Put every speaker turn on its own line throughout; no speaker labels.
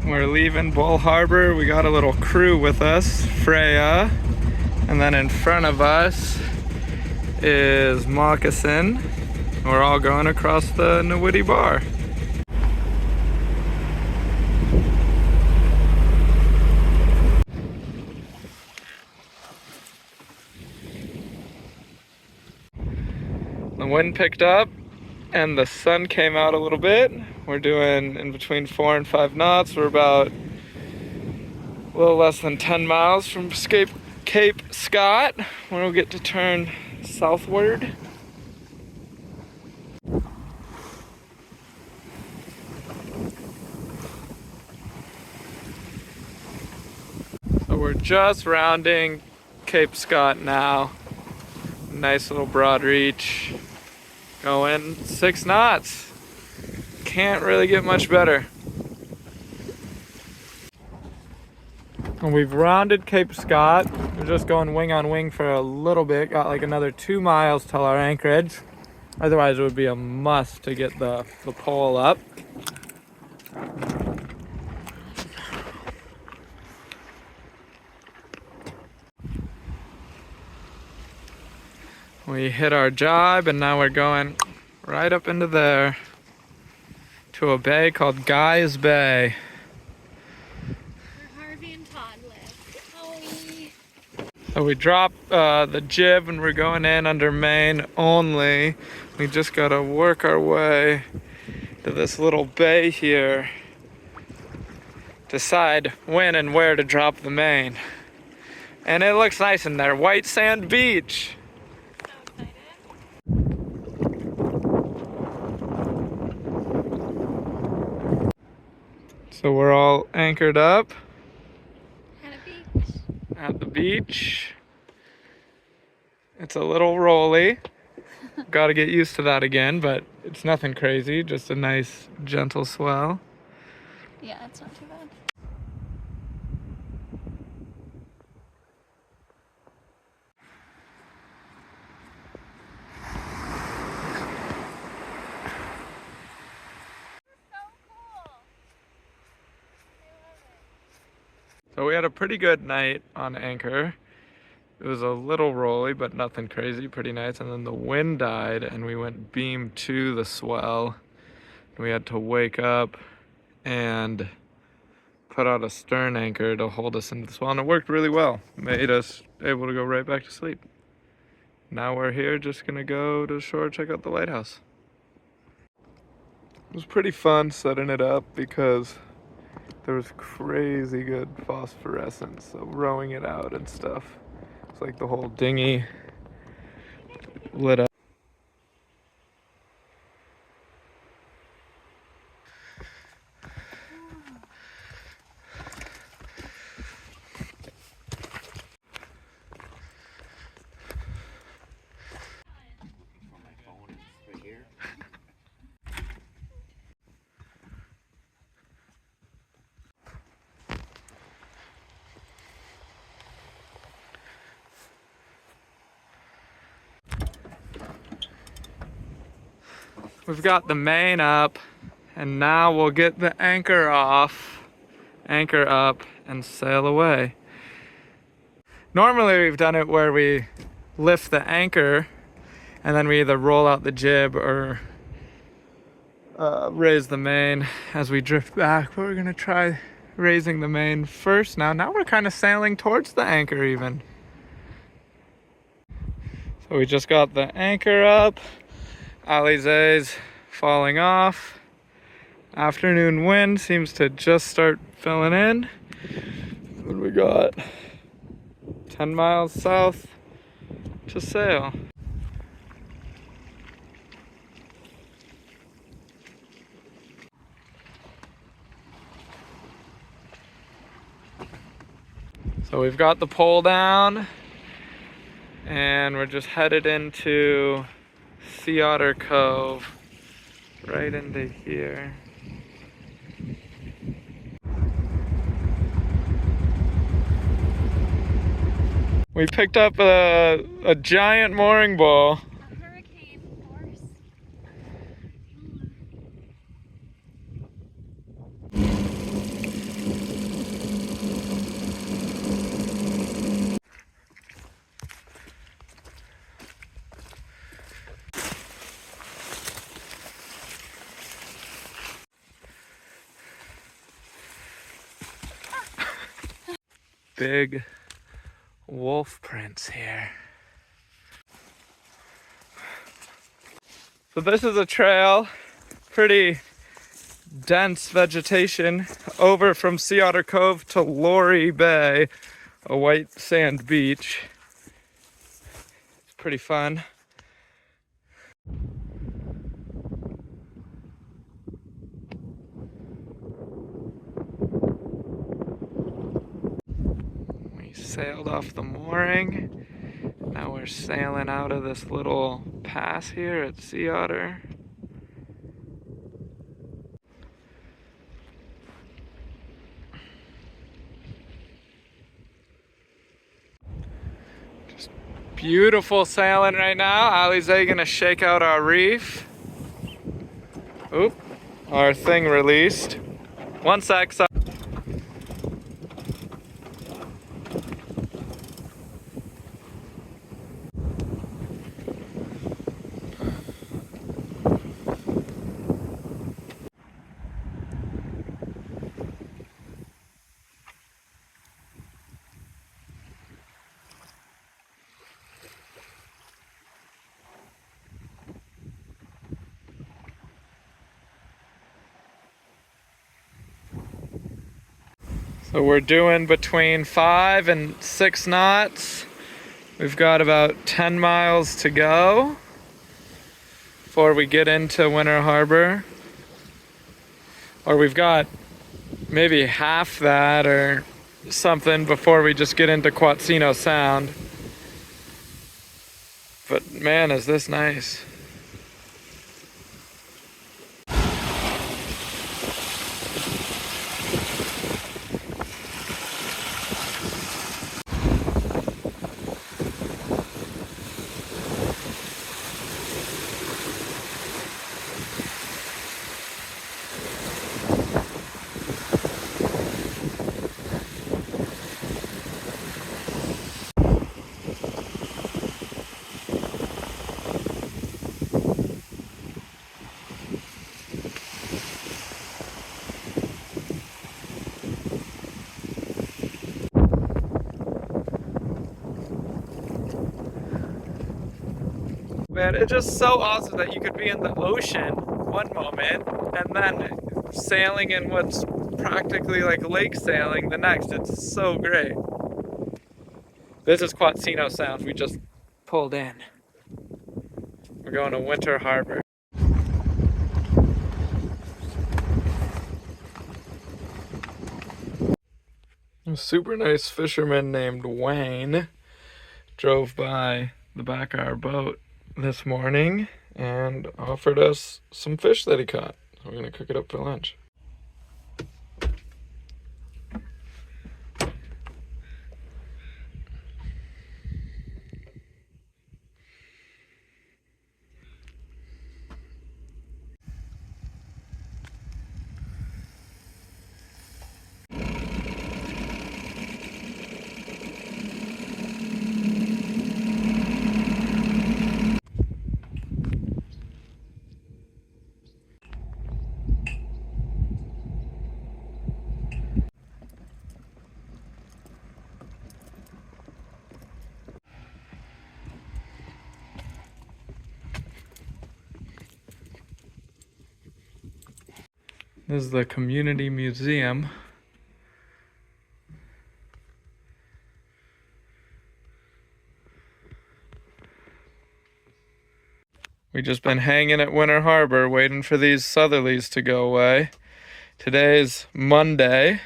We're leaving Bull Harbor. We got a little crew with us, Freya. And then in front of us is Moccasin. We're all going across the Nawitty Bar. The wind picked up and the sun came out a little bit. We're doing in between 4 and 5 knots. We're about a little less than 10 miles from Cape Scott, where we'll get to turn southward. So we're just rounding Cape Scott now. Nice little broad reach. Going 6 knots. Can't really get much better. And we've rounded Cape Scott. We're just going wing on wing for a little bit. Got like another 2 miles till our anchorage. Otherwise it would be a must to get the pole up. We hit our jibe and now we're going right up into there to a bay called Guy's Bay.
Where Harvey and Todd live. Howie.
So we dropped the jib and we're going in under main only. We just gotta work our way to this little bay here. Decide when and where to drop the main. And it looks nice in there. White sand beach. So we're all anchored up at the beach. It's a little rolly. Got to get used to that again, but it's nothing crazy, just a nice gentle swell.
Yeah, it's not too bad.
So we had a pretty good night on anchor. It was a little rolly, but nothing crazy, pretty nice. And then the wind died and we went beam to the swell. We had to wake up and put out a stern anchor to hold us into the swell, and it worked really well. Made us able to go right back to sleep. Now we're here, just gonna go to the shore, check out the lighthouse. It was pretty fun setting it up because there was crazy good phosphorescence, so rowing it out and stuff. It's like the whole dinghy lit up. We've got the main up, and now we'll get the anchor off, anchor up, and sail away. Normally we've done it where we lift the anchor, and then we either roll out the jib or raise the main as we drift back. But we're gonna try raising the main first now. Now we're kind of sailing towards the anchor even. So we just got the anchor up. Alizé's falling off. Afternoon wind seems to just start filling in. What do we got? 10 miles south to sail. So we've got the pole down and we're just headed into Otter Cove, right into here. We picked up a giant mooring ball.
A hurricane force.
big wolf prints here. So this is a trail, pretty dense vegetation, over from Sea Otter Cove to Lorry Bay, a white sand beach. It's pretty fun. We sailed off the mooring. Now we're sailing out of this little pass here at Sea Otter. Just beautiful sailing right now. Ali's gonna shake out our reef. Oop, our thing released. One sec. So we're doing between 5 and 6 knots. We've got about 10 miles to go before we get into Winter Harbor. Or we've got maybe half that or something before we just get into Quatsino Sound. But man, is this nice. Man, it's just so awesome that you could be in the ocean one moment and then sailing in what's practically like lake sailing the next. It's so great. This is Quatsino Sound. We just pulled in. We're going to Winter Harbor. A super nice fisherman named Wayne drove by the back of our boat this morning and offered us some fish that he caught. So we're gonna cook it up for lunch. This is the community museum. We've just been hanging at Winter Harbor waiting for these southerlies to go away. Today's Monday,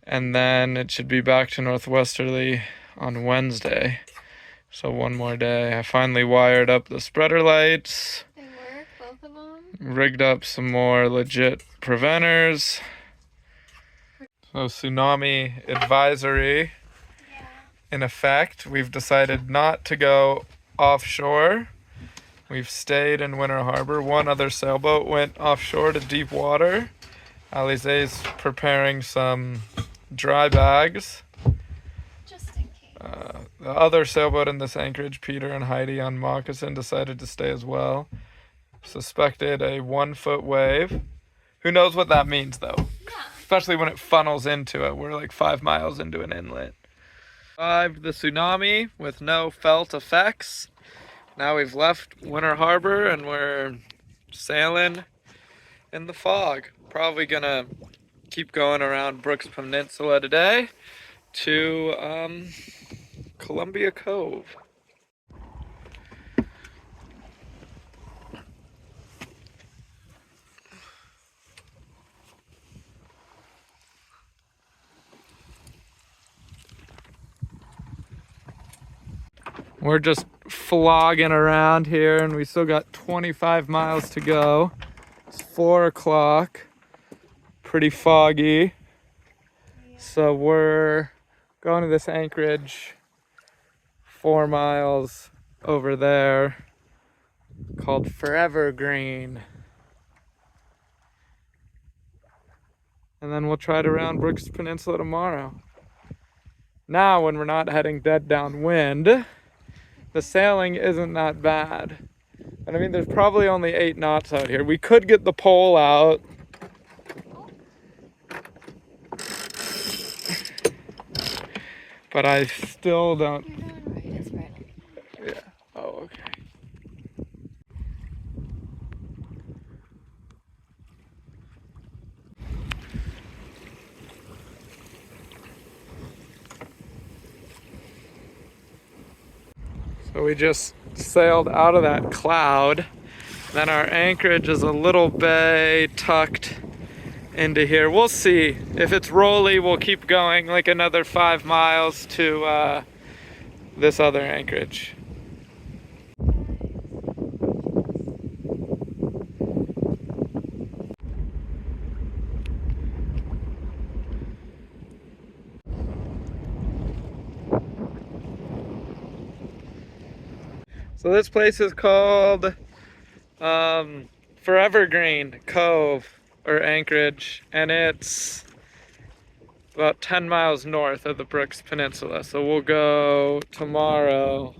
and then it should be back to northwesterly on Wednesday. So one more day. I finally wired up the spreader lights.
They work, both of them?
Rigged up some more legit preventers. So tsunami advisory in effect. We've decided not to go offshore. We've stayed in Winter Harbor. One other sailboat went offshore to deep water. Alize's preparing some dry bags.
Just in case.
The other sailboat in this anchorage, Peter and Heidi on Moccasin, decided to stay as well. Suspected a 1-foot wave. Who knows what that means though?
Yeah.
especially when it funnels into it. We're like 5 miles into an inlet. Survived the tsunami with no felt effects. Now we've left Winter Harbor and we're sailing in the fog. Probably gonna keep going around Brooks Peninsula today to Columbia Cove. We're just flogging around here and we still got 25 miles to go. It's 4 o'clock, pretty foggy. So we're going to this anchorage 4 miles over there called Forever Green. And then we'll try to round Brooks Peninsula tomorrow. Now when we're not heading dead downwind, the sailing isn't that bad. And I mean, there's probably only 8 knots out here. We could get the pole out. But I still don't.
You're doing right, it's right.
Yeah. Oh, okay. So we just sailed out of that cloud. Then our anchorage is a little bay tucked into here. We'll see. If it's rolly, we'll keep going like another 5 miles to this other anchorage. So this place is called Forever Green Cove or Anchorage, and it's about 10 miles north of the Brooks Peninsula. So we'll go tomorrow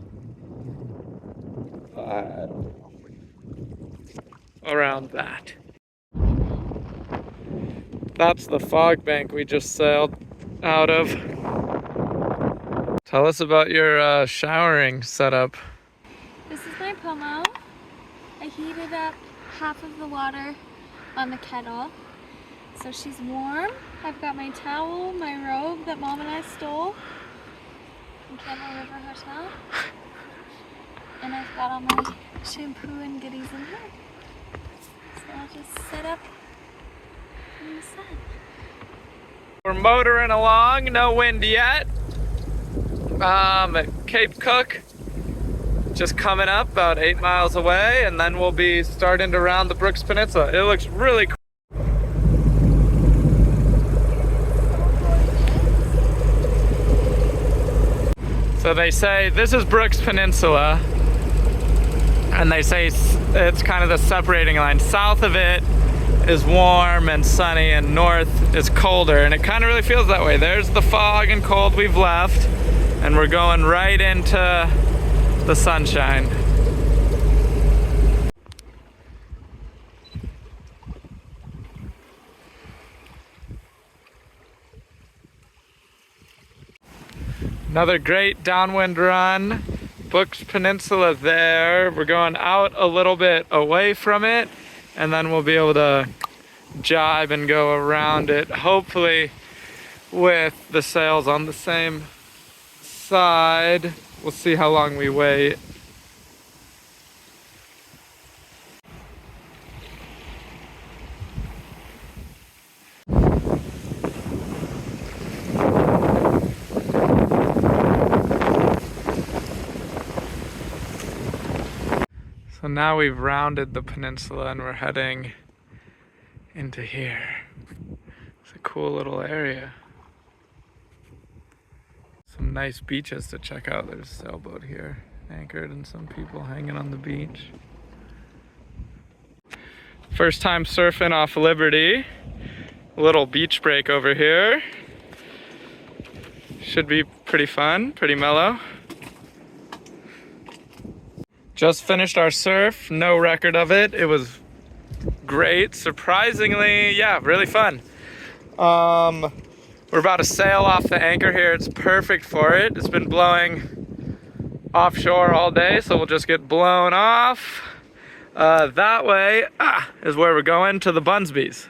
around that. That's the fog bank we just sailed out of. Tell us about your showering setup.
This is my pomo. I heated up half of the water on the kettle, so she's warm. I've got my towel, my robe that Mom and I stole from Camel River Hotel, and I've got all my shampoo and goodies in here. So I'll just sit up in the sun.
We're motoring along, no wind yet. At Cape Cook, just coming up about 8 miles away, and then we'll be starting to round the Brooks Peninsula. It looks really cool. So they say this is Brooks Peninsula, and they say it's kind of the separating line. South of it is warm and sunny, and north is colder, and it kind of really feels that way. There's the fog and cold we've left, and we're going right into the sunshine. Another great downwind run. Brooks Peninsula there. We're going out a little bit away from it, and then we'll be able to jibe and go around it, hopefully with the sails on the same side. We'll see how long we wait. So now we've rounded the peninsula and we're heading into here. It's a cool little area. Some nice beaches to check out. There's a sailboat here anchored and some people hanging on the beach. First time surfing off Liberty. A little beach break over here. Should be pretty fun, pretty mellow. Just finished our surf, no record of it. It was great, surprisingly, yeah, really fun. We're about to sail off the anchor here. It's perfect for it. It's been blowing offshore all day, so we'll just get blown off. That way is where we're going, to the Bunsby's.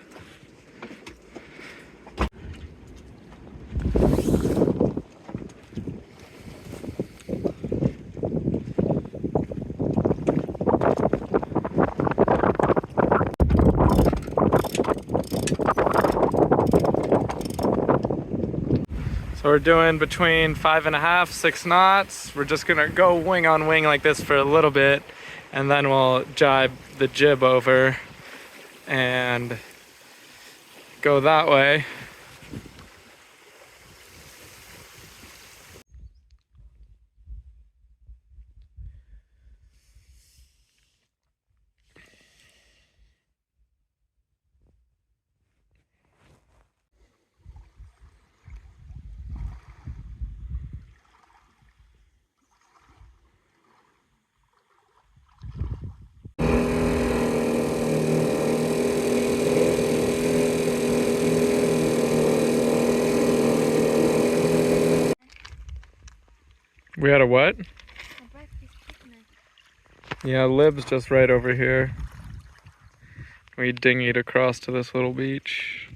So we're doing between 5.5, 6 knots. We're just gonna go wing on wing like this for a little bit, and then we'll jibe the jib over and go that way. We had a what? Yeah, Lib's just right over here. We dinghied across to this little beach.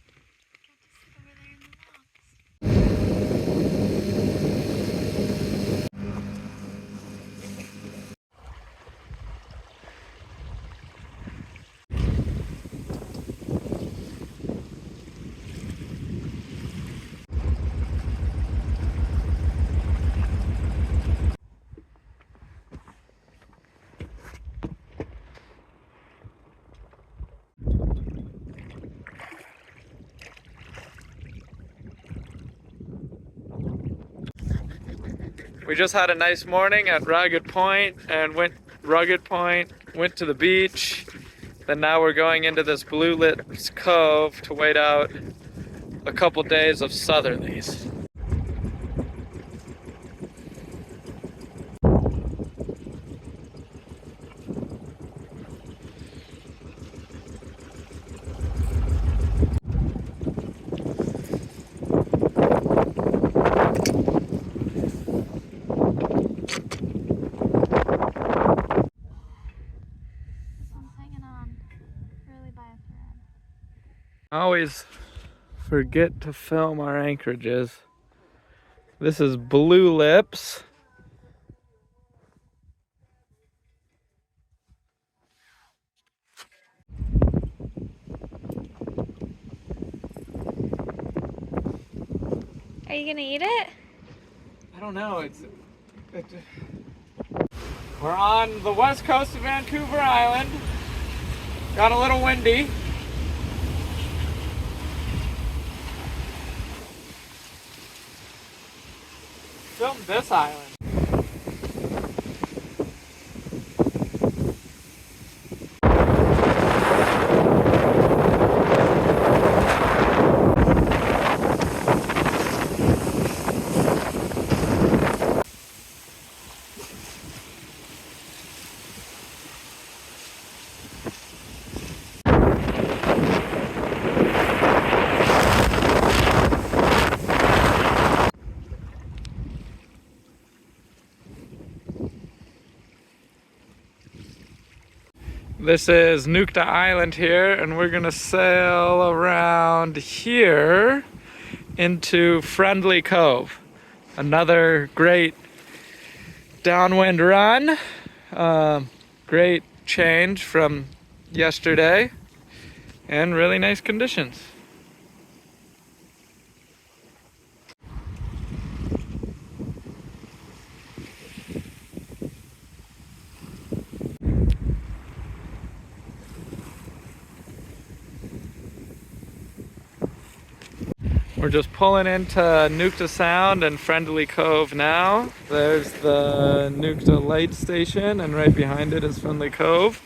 We just had a nice morning at Rugged Point and went to the beach. Then now we're going into this Blue Lips Cove to wait out a couple days of southerlies. I always forget to film our anchorages. This is Blue Lips.
Are you gonna eat it?
I don't know, we're on the west coast of Vancouver Island. Got a little windy. Filmed this island. This is Nootka Island here, and we're gonna sail around here into Friendly Cove. Another great downwind run. Great change from yesterday, and really nice conditions. We're just pulling into Nootka Sound and Friendly Cove now. There's the Nootka Light Station, and right behind it is Friendly Cove.